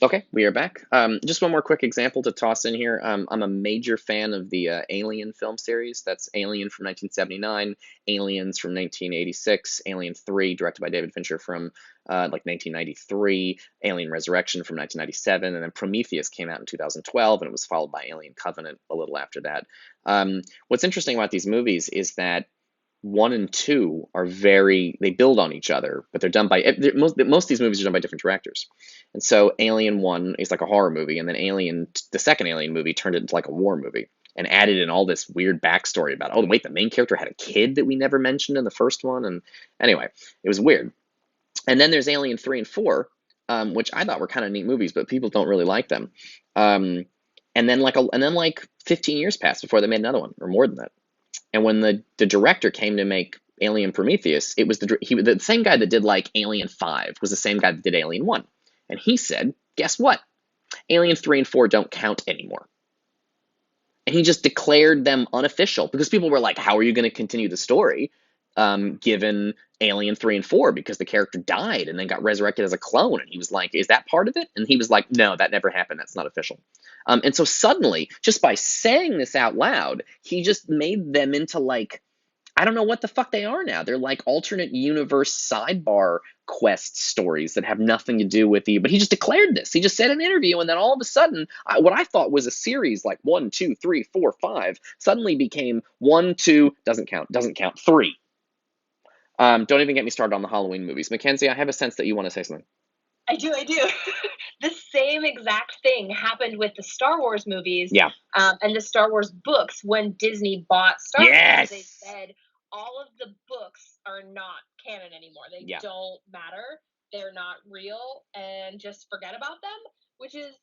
Okay, we are back. Just one more quick example to toss in here. I'm a major fan of the Alien film series. That's Alien from 1979, Aliens from 1986, Alien 3, directed by David Fincher from like 1993, Alien Resurrection from 1997, and then Prometheus came out in 2012, and it was followed by Alien Covenant a little after that. What's interesting about these movies is that one and two are they build on each other, but they're done by most of these movies are done by different directors. And so Alien 1 is like a horror movie, and then the second Alien movie turned it into like a war movie and added in all this weird backstory about, oh, wait, the main character had a kid that we never mentioned in the first one. And anyway, it was weird. And then there's Alien 3 and 4, which I thought were kind of neat movies, but people don't really like them. And then like 15 years passed before they made another one, or more than that. And when the director came to make Alien Prometheus, it was the same guy that did like Alien 5 was the same guy that did Alien 1. And he said, guess what? Alien 3 and 4 don't count anymore. And he just declared them unofficial because people were like, how are you going to continue the story given Alien 3 and 4? Because the character died and then got resurrected as a clone. And he was like, is that part of it? And he was like, no, that never happened. That's not official. And so suddenly, just by saying this out loud, he just made them into like, I don't know what the fuck they are now. They're like alternate universe sidebar quest stories that have nothing to do with the. But he just declared this. He just said in an interview, and then all of a sudden, what I thought was a series like 1, 2, 3, 4, 5 suddenly became 1, 2 doesn't count 3. Don't even get me started on the Halloween movies. Mackenzie, I have a sense that you want to say something. I do. The same exact thing happened with the Star Wars movies Yeah. and the Star Wars books when Disney bought Star Wars. They Yes. said all of the books are not canon anymore. They Yeah. don't matter. They're not real, and just forget about them, which is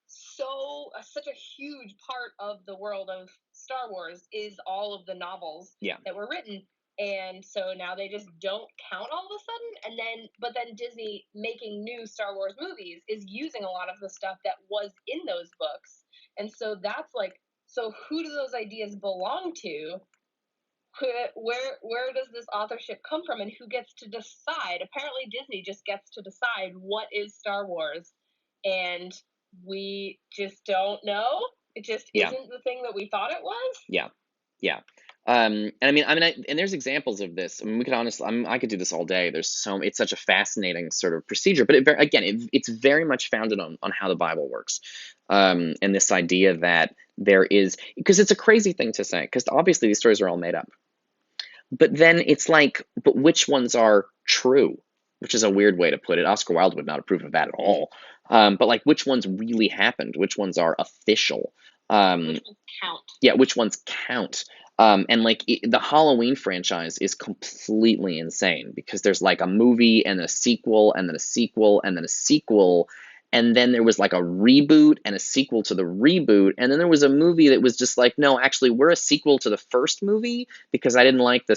such a huge part of the world of Star Wars is all of the novels Yeah. that were written. And so now they just don't count all of a sudden. But then Disney making new Star Wars movies is using a lot of the stuff that was in those books. And so that's like, so who do those ideas belong to? Where does this authorship come from, and who gets to decide? Apparently Disney just gets to decide what is Star Wars, and we just don't know. It just Yeah. isn't the thing that we thought it was. Yeah. Yeah. And there's examples of this. I mean, we could honestly, I could do this all day. It's such a fascinating sort of procedure, but it's very much founded on how the Bible works, and this idea that there is, because it's a crazy thing to say, because obviously these stories are all made up, but then it's like, but which ones are true? Which is a weird way to put it. Oscar Wilde would not approve of that at all. But like, which ones really happened? Which ones are official? Which ones count? Yeah, which ones count? And like the Halloween franchise is completely insane because there's like a movie and a sequel and then a sequel and then a sequel. And then there was like a reboot and a sequel to the reboot. And then there was a movie that was just like, no, actually, we're a sequel to the first movie because I didn't like the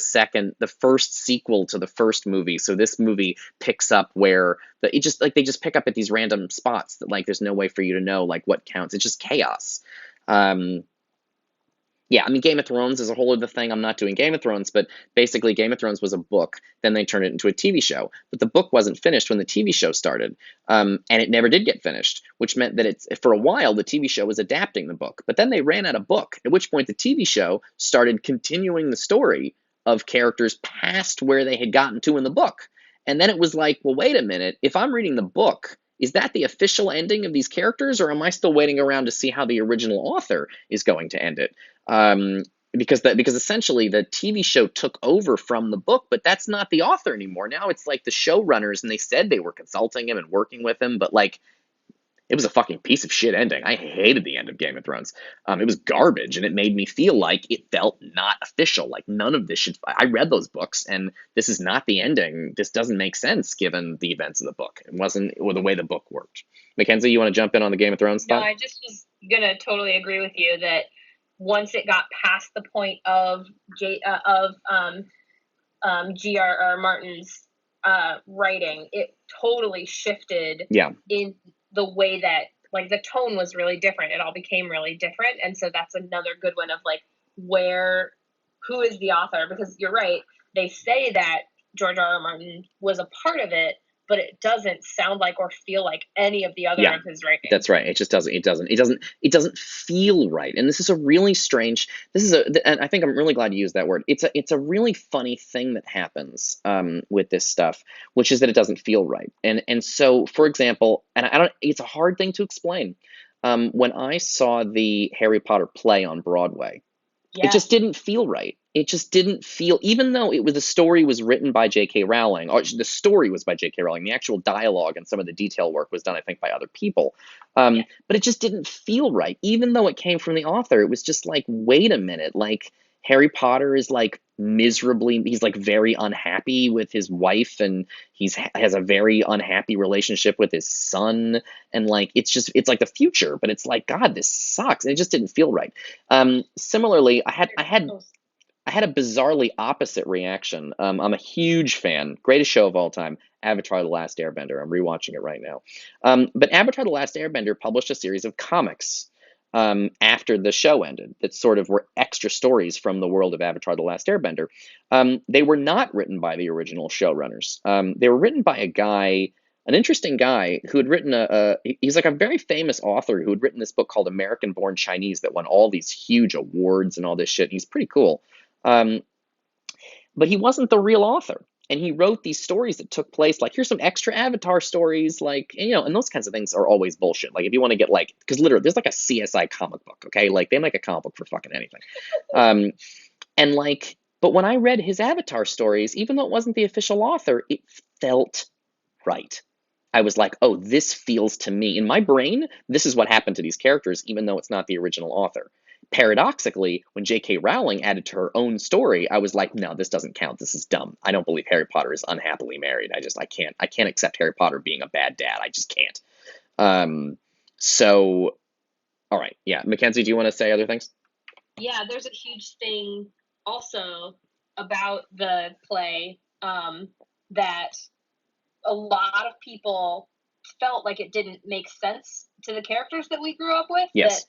first sequel to the first movie. So this movie picks up where they just pick up at these random spots that like there's no way for you to know like what counts. It's just chaos. Um, yeah, I mean, Game of Thrones is a whole other thing. I'm not doing Game of Thrones, but basically, Game of Thrones was a book. Then they turned it into a TV show. But the book wasn't finished when the TV show started, and it never did get finished, which meant that for a while, the TV show was adapting the book. But then they ran out of book, at which point the TV show started continuing the story of characters past where they had gotten to in the book. And then it was like, well, wait a minute. If I'm reading the book, is that the official ending of these characters, or am I still waiting around to see how the original author is going to end it? um, because essentially the TV show took over from the book, but that's not the author anymore. Now it's like the showrunners, and they said they were consulting him and working with him, but like it was a fucking piece of shit ending. I hated the end of Game of Thrones. It was garbage, and it made me feel like it felt not official. Like none of this should. I read those books, and this is not the ending. This doesn't make sense given the events of the book. It wasn't or the way the book worked. Mackenzie, you want to jump in on the Game of Thrones No, thought? I just was gonna totally agree with you that once it got past the point of G.R.R. Martin's writing, it totally shifted Yeah. in the way that like the tone was really different. It all became really different, and so that's another good one of like who is the author, because you're right. They say that George R. R. Martin was a part of it, but it doesn't sound like or feel like any of the other Yeah, of his writing. that's right. It just doesn't. It doesn't feel right. And this is a really strange. This is a. And I think I'm really glad you used that word. It's a really funny thing that happens with this stuff, which is that it doesn't feel right. And so, for example, and I don't. It's a hard thing to explain. When I saw the Harry Potter play on Broadway, it just Yes. didn't feel right. It just didn't feel, even though the story was written by J.K. Rowling, or the story was by J.K. Rowling, the actual dialogue and some of the detail work was done, I think, by other people. Yeah. But it just didn't feel right, even though it came from the author. It was just like, wait a minute, like Harry Potter is like miserably, he's like very unhappy with his wife, and has a very unhappy relationship with his son, and like it's like the future, but it's like, God, this sucks, and it just didn't feel right. Similarly, I had a bizarrely opposite reaction. I'm a huge fan, greatest show of all time, Avatar: The Last Airbender. I'm rewatching it right now. But Avatar: The Last Airbender published a series of comics after the show ended that sort of were extra stories from the world of Avatar: The Last Airbender. They were not written by the original showrunners. They were written by a guy, an interesting guy who had written he's like a very famous author who had written this book called American Born Chinese that won all these huge awards and all this shit. He's pretty cool. Um, but he wasn't the real author. And he wrote these stories that took place, like, here's some extra Avatar stories, like, and those kinds of things are always bullshit. Like, if you want to get, like, because literally, there's like a CSI comic book, okay? Like, they make a comic book for fucking anything. Um, and, like, but when I read his Avatar stories, even though it wasn't the official author, it felt right. I was like, oh, this feels to me. In my brain, this is what happened to these characters, even though it's not the original author. Paradoxically, when J.K. Rowling added to her own story, I was like, no, this doesn't count. This is dumb. I don't believe Harry Potter is unhappily married. I can't accept Harry Potter being a bad dad. I just can't. Um, so, all right. Yeah. Mackenzie, do you want to say other things? Yeah, there's a huge thing also about the play, that a lot of people felt like it didn't make sense to the characters that we grew up with, Yes.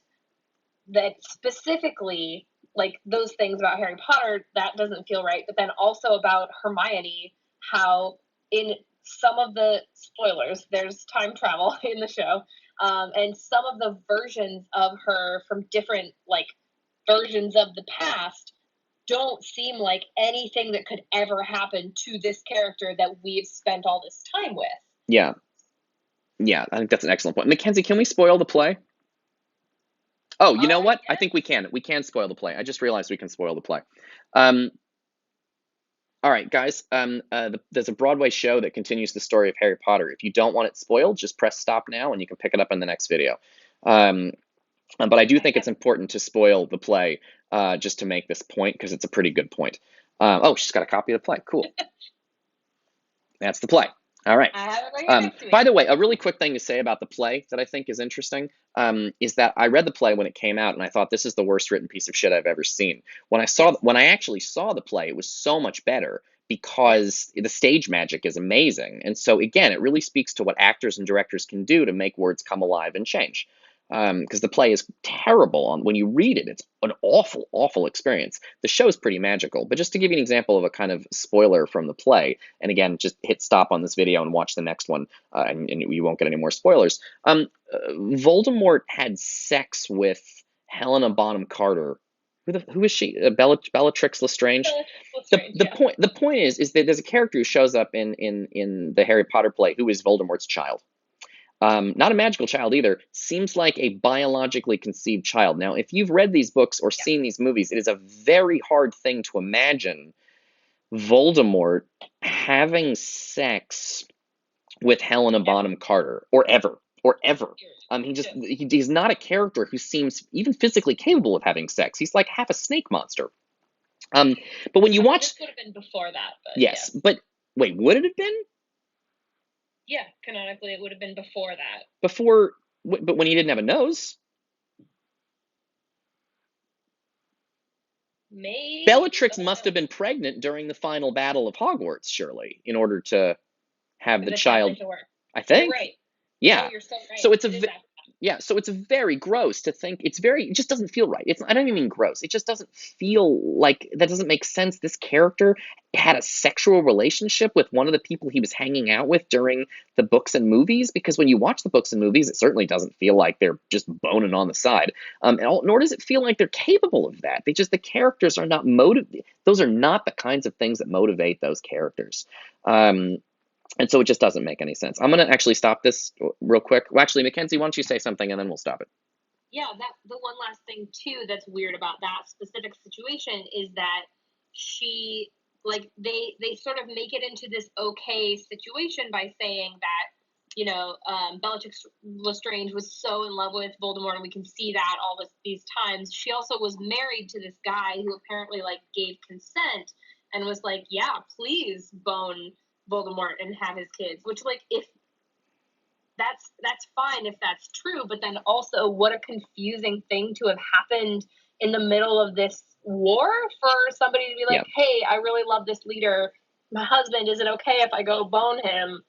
that specifically, like, those things about Harry Potter, that doesn't feel right, but then also about Hermione, how in some of the spoilers there's time travel in the show, and some of the versions of her from different, like, versions of the past don't seem like anything that could ever happen to this character that we've spent all this time with. Yeah. Yeah. I think that's an excellent point. Mackenzie, can we spoil the play? Oh, you know what? I Yes. think we can. We can spoil the play. I just realized we can spoil the play. Um, all right, guys. There's a Broadway show that continues the story of Harry Potter. If you don't want it spoiled, just press stop now, and you can pick it up in the next video. Um, but I do think it's important to spoil the play, just to make this point, because it's a pretty good point. Oh, she's got a copy of the play. Cool. That's the play. All right. I have it right here next to me. By the way, a really quick thing to say about the play that I think is interesting, is that I read the play when it came out, and I thought, this is the worst written piece of shit I've ever seen. When I actually saw the play, it was so much better because the stage magic is amazing. And so again, it really speaks to what actors and directors can do to make words come alive and change. Because the play is terrible when you read it. It's an awful, awful experience. The show is pretty magical. But just to give you an example of a kind of spoiler from the play, and again, just hit stop on this video and watch the next one, and you won't get any more spoilers. Voldemort had sex with Helena Bonham Carter. Who is she? Bellatrix Lestrange. Strange, yeah. The point is that there's a character who shows up in the Harry Potter play who is Voldemort's child. Not a magical child either. Seems like a biologically conceived child. Now, if you've read these books or seen these movies, it is a very hard thing to imagine Voldemort having sex with Helena Bonham Carter, or ever, or ever. He's not a character who seems even physically capable of having sex. He's like half a snake monster. But when you watch, this would have been before that, but yes, but wait, would it have been? Yeah, canonically, it would have been before that. But when he didn't have a nose. Maybe Bellatrix must have been pregnant during the final battle of Hogwarts, surely, in order to have the child. I think. You're right. Yeah. Oh, you're so right. So it's It is after that. Yeah, so it's very gross to think. It just doesn't feel right. I don't even mean gross. It just doesn't feel like that doesn't make sense. This character had a sexual relationship with one of the people he was hanging out with during the books and movies, because when you watch the books and movies, it certainly doesn't feel like they're just boning on the side. Nor does it feel like they're capable of that. The characters are not motivated. Those are not the kinds of things that motivate those characters. Um, and so it just doesn't make any sense. I'm going to actually stop this real quick. Well, actually, Mackenzie, why don't you say something and then we'll stop it? Yeah, that the one last thing too that's weird about that specific situation is that she like they sort of make it into this okay situation by saying that Bellatrix Lestrange was so in love with Voldemort, and we can see that these times. She also was married to this guy who apparently like gave consent and was like, yeah, please bone Voldemort and have his kids. Which like if that's fine if that's true, but then also what a confusing thing to have happened in the middle of this war for somebody to be like, Yeah, hey, I really love this leader, my husband, is it okay if I go bone him?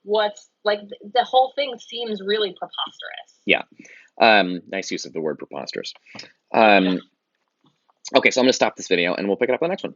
What's like the whole thing seems really preposterous. yeah. Nice use of the word preposterous. Yeah. Okay, so I'm going to stop this video and we'll pick it up on the next one.